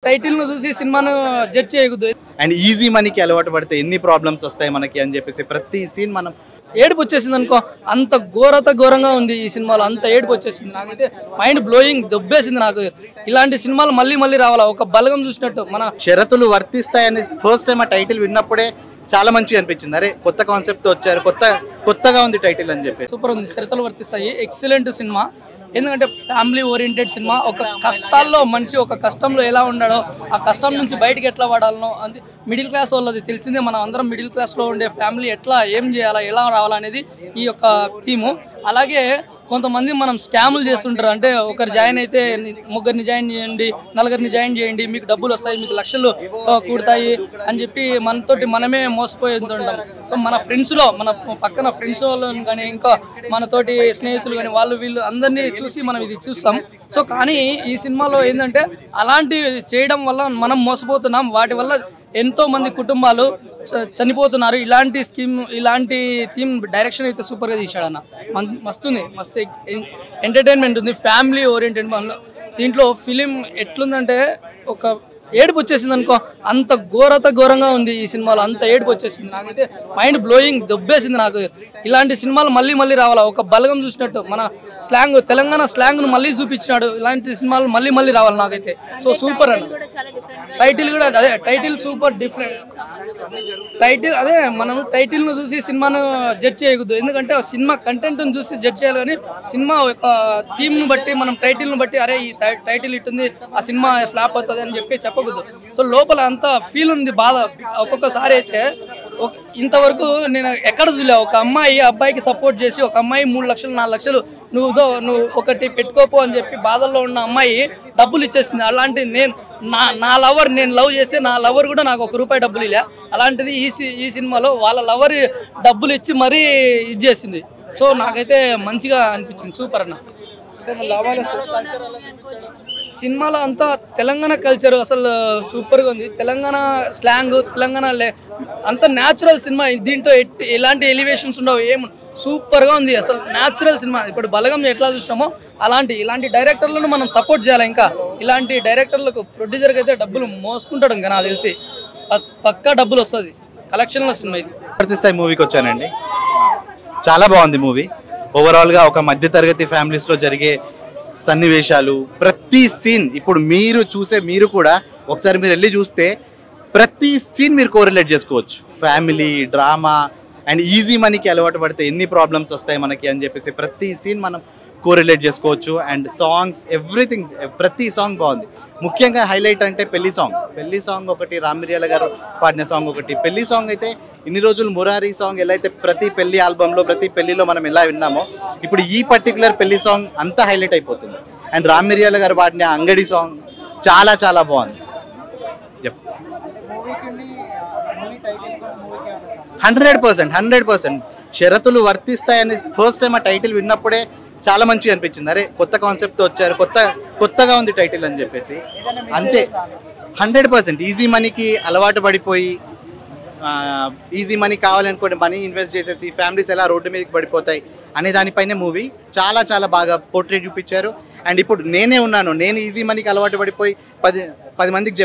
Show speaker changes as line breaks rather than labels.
Title ను చూసి సినిమాను జడ్జ్ చేయకూడదు.
అండ్ ఈజీ మనీకి అలవాటు పడితే ఎన్ని ప్రాబ్లమ్స్ వస్తాయి మనకి అని చెప్పేసి ప్రతి సీన్ మనం
ఏడుపు వచ్చేసింది అనుకో, అంత ఘోరంగా ఉంది ఈ సినిమాలో, అంత ఏడుపు వచ్చేసింది. నాకైతే మైండ్ బ్లోయింగ్ దొబ్బేసింది. నాకు ఇలాంటి సినిమాలు మళ్ళీ రావాలా, ఒక బలగం చూసినట్టు. మన
షరతులు వర్తిస్తాయని ఫస్ట్ టైం ఆ టైటిల్ విన్నప్పుడే చాలా మంచిగా అనిపించింది. అరే కొత్త కాన్సెప్ట్ తో వచ్చారు, కొత్తగా ఉంది టైటిల్ అని చెప్పి.
సూపర్ ఉంది, షరతులు వర్తిస్తాయి. Excellent cinema. ఎందుకంటే ఫ్యామిలీ ఓరియంటెడ్ సినిమా. ఒక కష్టాల్లో మనిషి ఒక కష్టంలో ఎలా ఉన్నాడో, ఆ కష్టం నుంచి బయటికి ఎట్లా పడాలనో, అది మిడిల్ క్లాస్ వాళ్ళది తెలిసిందే. మనం అందరం మిడిల్ క్లాస్లో ఉండే ఫ్యామిలీ ఎట్లా ఏం చేయాలా, ఎలా రావాలనేది ఈ యొక్క థీము. అలాగే కొంతమంది మనం స్కాములు చేస్తుంటారు. అంటే ఒకరు జాయిన్ అయితే ముగ్గురిని జాయిన్ చేయండి, నలుగురిని జాయిన్ చేయండి, మీకు డబ్బులు వస్తాయి, మీకు లక్షలు కూడతాయి అని చెప్పి మనతోటి మనమే మోసపోతుంటాం. సో మన ఫ్రెండ్స్లో, మన పక్కన ఫ్రెండ్స్ వాళ్ళు కానీ, ఇంకా మనతోటి స్నేహితులు కానీ, వీళ్ళు అందరినీ చూసి మనం ఇది చూస్తాం. సో కానీ ఈ సినిమాలో ఏంటంటే అలాంటివి చేయడం వల్ల మనం మోసపోతున్నాం. వాటి వల్ల ఎంతో మంది కుటుంబాలు చనిపోతున్నారు. ఇలాంటి ఇలాంటి థీమ్ డైరెక్షన్ అయితే సూపర్గా తీశాడు అన్న. మస్తుంది, మస్తు ఎంటర్టైన్మెంట్ ఉంది, ఫ్యామిలీ ఓరియంటెడ్. దీంట్లో ఫిలిం ఎట్లుందంటే ఒక ఏడుపు వచ్చేసింది అనుకో, అంత ఘోరంగా ఉంది ఈ సినిమాలో, అంత ఏడుపు వచ్చేసింది. నాకైతే మైండ్ బ్లోయింగ్ దొబ్బేసింది. నాకు ఇలాంటి సినిమాలు మళ్ళీ రావాలా, ఒక బలగం చూసినట్టు. మన స్లాంగ్, తెలంగాణ స్లాంగ్ను మళ్ళీ చూపించినాడు. ఇలాంటి సినిమాలు మళ్ళీ రావాలి నాకైతే. సో సూపర్ అన్న. టైటిల్ కూడా అదే, టైటిల్ సూపర్ డిఫరెంట్ టైటిల్. అదే మనం టైటిల్ను చూసి సినిమాను జడ్జ్ చేయకూడదు. ఎందుకంటే సినిమా కంటెంట్ను చూసి జడ్జ్ చేయాలి, కానీ సినిమా యొక్క థీమ్ను బట్టి, మనం టైటిల్ను బట్టి అరే ఈ టైటిల్ ఇట్టుంది, ఆ సినిమా ఫ్లాప్ అవుతుంది అని చెప్పి చెప్పకూడదు. సో లోపల అంతా ఫీల్ ఉంది, బాధ. ఒక్కొక్కసారి అయితే ఇంతవరకు నేను ఎక్కడ చూలే, ఒక అమ్మాయి అబ్బాయికి సపోర్ట్ చేసి, ఒక అమ్మాయి 3 లక్షలు 4 లక్షలు నువ్వు ఒకటి పెట్టుకోపో అని చెప్పి బాధల్లో ఉన్న అమ్మాయి డబ్బులు ఇచ్చేసింది. అలాంటి నా లవర్, నేను లవ్ చేస్తే నా లవర్ కూడా నాకు ₹1 డబ్బులు ఇలా. అలాంటిది ఈ సినిమాలో వాళ్ళ లవర్ డబ్బులు ఇచ్చి మరీ ఇది చేసింది. సో నాకైతే మంచిగా అనిపించింది. సూపర్ అన్న. సినిమాలో అంతా తెలంగాణ కల్చర్ అసలు సూపర్గా ఉంది. తెలంగాణ స్లాంగ్, తెలంగాణ అంత న్యాచురల్ సినిమా. దీంట్లో ఎలాంటి ఎలివేషన్స్ ఉండవు, సూపర్గా ఉంది అసలు. Natural cinema. ఇప్పుడు బలగం ఎట్లా చూసినామో ఇలాంటి డైరెక్టర్లను మనం సపోర్ట్ చేయాలి. ఇంకా ఇలాంటి డైరెక్టర్లకు, ప్రొడ్యూసర్కి అయితే డబ్బులు మోసుకుంటాడు ఇంకా, నాకు తెలిసి పక్కా డబ్బులు వస్తుంది. కలెక్షన్ల సినిమా ఇది.
వర్తిస్తాయి మూవీకి వచ్చానండి, చాలా బాగుంది మూవీ. ఓవరాల్గా ఒక మధ్యతరగతి ఫ్యామిలీస్లో జరిగే సన్నివేశాలు, ప్రతి సీన్, ఇప్పుడు మీరు కూడా ఒకసారి మీరు వెళ్ళి చూస్తే ప్రతి సీన్ మీరు కోరిలేట్ చేసుకోవచ్చు. ఫ్యామిలీ డ్రామా అండ్ ఈజీ మనీకి అలవాటు పడితే ఎన్ని ప్రాబ్లమ్స్ వస్తాయి మనకి అని చెప్పేసి ప్రతి సీన్ మనం కోరిలేట్ చేసుకోవచ్చు. అండ్ సాంగ్స్, ఎవ్రీథింగ్, ప్రతి సాంగ్ బాగుంది. ముఖ్యంగా హైలైట్ అంటే పెళ్లి సాంగ్ ఒకటి, రామ్ మిరియాల గారు పాడిన సాంగ్ ఒకటి. పెళ్లి సాంగ్ అయితే ఇన్ని రోజులు మురారి సాంగ్ ఎలా అయితే ప్రతి పెళ్లి ఆల్బంలో, ప్రతి పెళ్లిలో మనం ఎలా విన్నామో, ఇప్పుడు ఈ పర్టికులర్ పెళ్లి సాంగ్ అంతా హైలైట్ అయిపోతుంది. అండ్ రామ్ మిరియాల గారు పాడిన అంగడి సాంగ్ చాలా బాగుంది. 100% షరతులు వర్తిస్తాయని ఫస్ట్ టైం ఆ టైటిల్ విన్నప్పుడే చాలా మంచిగా అనిపించింది. అరే కొత్త కాన్సెప్ట్తో వచ్చారు, కొత్తగా ఉంది టైటిల్ అని చెప్పేసి. అంతే 100% ఈజీ మనీకి అలవాటు పడిపోయి, ఈజీ మనీ కావాలనుకోండి, మనీ ఇన్వెస్ట్ చేసేసి ఫ్యామిలీస్ ఎలా రోడ్డు మీదకి పడిపోతాయి అనే దానిపైనే మూవీ చాలా బాగా పోర్ట్రేట్ చూపించారు. అండ్ ఇప్పుడు నేనే ఉన్నాను, నేను ఈజీ మనీకి అలవాటు పడిపోయి 10 మందికి